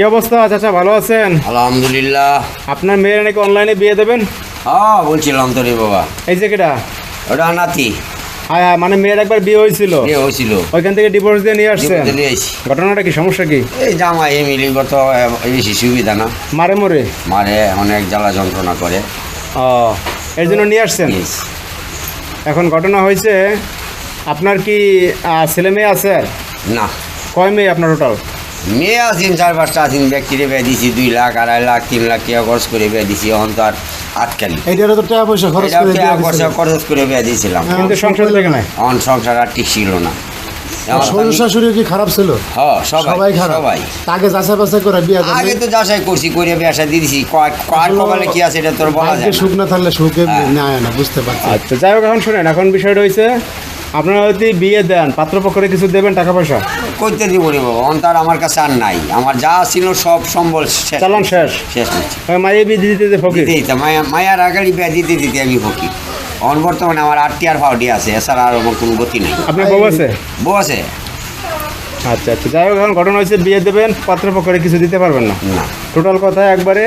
কি অবস্থা চাচা, ভালো আছেন? আলহামদুলিল্লাহ। আপনার মেয়ের নাকি অনলাইনে বিয়ে দেবেন? হ্যাঁ বলছিলাম তো রে বাবা। এই যে কেটা? ওটা নাতি। হ্যাঁ হ্যাঁ, মানে মেয়ের একবার বিয়ে হয়েছিল, বিয়ে হয়েছিল, ওইখান থেকে ডিভোর্স দিয়ে নিয়ে আসছেন। ডিভোর্স দিয়ে আইছি। ঘটনাটা কি, সমস্যা কি? এই জামাই মিলিগত বেশি সুবিধা না, মারে মরে মারে অনেক জ্বালা যন্ত্রণা করে। ও, এর জন্য নিয়ে আসছেন। Yes. এখন ঘটনা হয়েছে, আপনার কি ছেলে মেয়ে আছে? না, কয় মেয়ে আপনার টোটাল? মেয়ে আছেন 4-5টা আছেন। ব্যক্তিরে বিয়ে দিছি 2 লাখ, 2.5 লাখ, 3 লাখ টাকা খরচ করে বিয়ে দিছি। এখন তো আর আটকালি এইটারও তো টাকা পয়সা খরচ করে দেয়া গেছে। খরচ করে বিয়ে দিয়েছিলাম, কিন্তু সংসার থেকে নাই। এখন সংসার আর ঠিক ছিল না। এখন শ্বশুর শাশুড়ি কি খারাপ ছিল? হ্যাঁ, সবাই সবাই খারাপ। সবাই। তাকে যাচাই বাছাই করে বিয়ে দেন। আগে তো যাচাই করছি, করে বিয়াসা দিয়ে দিছি। কার কপালে কি আছে এটা তোর বলা যায় না। সুখ না থাকলে সুখে নেয় না, বুঝতে পারছি। আচ্ছা, যাই হোক, এখন শুনেন, এখন বিষয়টা হয়েছে আপনারা যদি বিয়ে দেন, পাত্রপক্ষরে কিছু দেবেন টাকা পয়সা? করতে দিব রে বাবা, অন্তর আমার কাছে আর নাই। আমার যা ছিল সব সম্বল শেষ। চালান শেষ। শেষ হচ্ছে। মাইয়ে বিয়ে দিতে দিতে ফকির। দিতে দিতে মায়ার আগাড়ি বিয়া দিতে দিতে আমি ফকির। এখন বর্তমানে আমার 8টি আর ফাউডি আছে, এছাড়া আর আমার কোনো গতি নেই। আপনার বউ আছে? বউ আছে? আচ্ছা আচ্ছা, যাই হোক, এখন ঘটনা হয়েছে বিয়ে দেবেন, পাত্রপক্ষরে কিছু দিতে পারবেন না। না। টোটাল কথা একবারে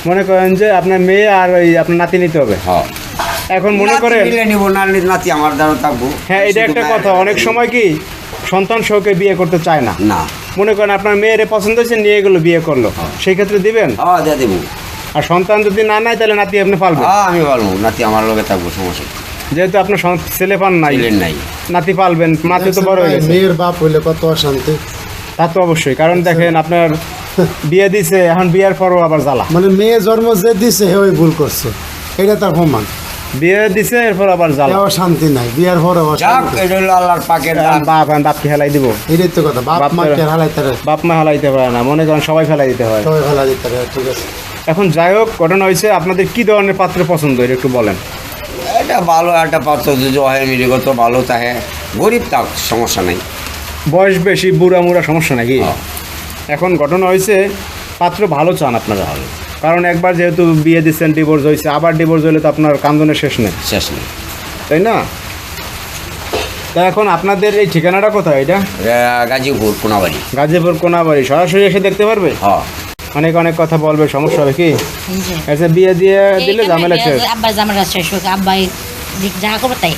মনে করেন যে আপনার মেয়ে আর ওই আপনার নাতি নিতে হবে। হ্যাঁ, এখন মনে করেন, নিলে নিব, না নাতি আমার দ্বারা থাকবো। হ্যাঁ, এটা একটা কথা। অনেক সময় কি সন্তান সহকে বিয়ে করতে চায় না। না। মনে করেন আপনার মেয়ের পছন্দ হয়েছে, নিয়ে গেলো, বিয়ে করলো, সেই ক্ষেত্রে দিবেন? হ্যাঁ, দিয়ে দেবো। আর সন্তান যদি না নেয় তাহলে নাতি আপনি পালবেন? হ্যাঁ, আমি বলবো নাতি আমার লগে থাকবো, সমস্যা নেই। যেহেতু আপনার ছেলে পান নাই, ছিলেন নাই। নাতি পালবেন, নাতি তো বড় হয়ে গেছে। মেয়ের বাপ হইলে কত অশান্তি। তা তো অবশ্যই, কারণ দেখেন আপনার বিয়ে দিছে, এখন বিয়ের পরও আবার জ্বালা। মানে মেয়ে জন্ম যে দিছে হে ওই ভুল করছে, এটা তার প্রমাণ। বিয়ে দিছে, এরপর আবার জ্বালা। এও শান্তি নাই, বিয়ার পরে যাক, অশান্তি। এটা হলো আল্লাহর পাকের দান। বাপকে হেলাই দিব? এটাই তো কথা, বাপ মা কে হালাইতে পারে, বাপ মা হেলাইতে পারে না, মনে করেন সবাই ফেলাই দিতে হয়। সবাই ফেলা দিতে পারে। ঠিক আছে, এখন যাই হোক, ঘটনা হয়েছে, আপনাদের কি ধরনের পাত্র পছন্দ এটা একটু বলেন। এটা ভালো একটা পাত্র যদি হয়, মিলিগত ভালো থাকে, গরিব থাক সমস্যা নেই। বয়স বেশি, বুড়া মুড়া সমস্যা নাকি? হ্যাঁ। এখন ঘটনা হয়েছে, পাত্র ভালো চান আপনারা, কারণ একবার যেহেতু বিয়ে দিচ্ছেন, ডিভোর্স হয়েছে, আবার ডিভোর্স হলে তো আপনার কান্দনের শেষ নেই, শেষ নেই। তাই না? তা এখন আপনাদের এই ঠিকানাটা কোথায়? এটা গাজীপুর কোনাবাড়ি। গাজীপুর কোনাবাড়ি। সরাসরি এসে দেখতে পারবে? হ্যাঁ, অনেক অনেক কথা বলবে, সমস্যা হবে কি? আচ্ছা, বিয়ে দিয়ে দিলে ঝামেলা শেষ। আব্বার জামাটা শেষ হোক, আব্বাই যা করবো তাই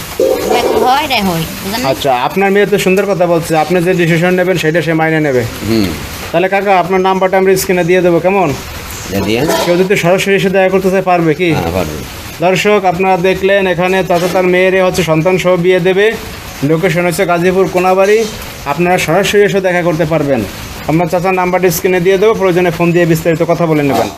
হয় রে হয়। আচ্ছা, আপনার মেয়ে তো সুন্দর কথা বলছে, আপনি যে ডিসিশন নেবেন সেটা সে মাইনে নেবে। তাহলে কাকা, আপনার নাম্বারটা আমরা স্ক্রিনে দিয়ে দেবো, কেমন? দিয়ে কেউ যদি সরাসরি এসে দেখা করতে চায় পারবে কি? পারবে। দর্শক, আপনারা দেখলেন, এখানে চাচা তার মেয়েরে হচ্ছে সন্তান সহ বিয়ে দেবে। লোকেশন হচ্ছে গাজীপুর কোনাবাড়ি। আপনারা সরাসরি এসে দেখা করতে পারবেন। আপনার চাচার নাম্বারটা স্ক্রিনে দিয়ে দেবো, প্রয়োজনে ফোন দিয়ে বিস্তারিত কথা বলে নেবেন।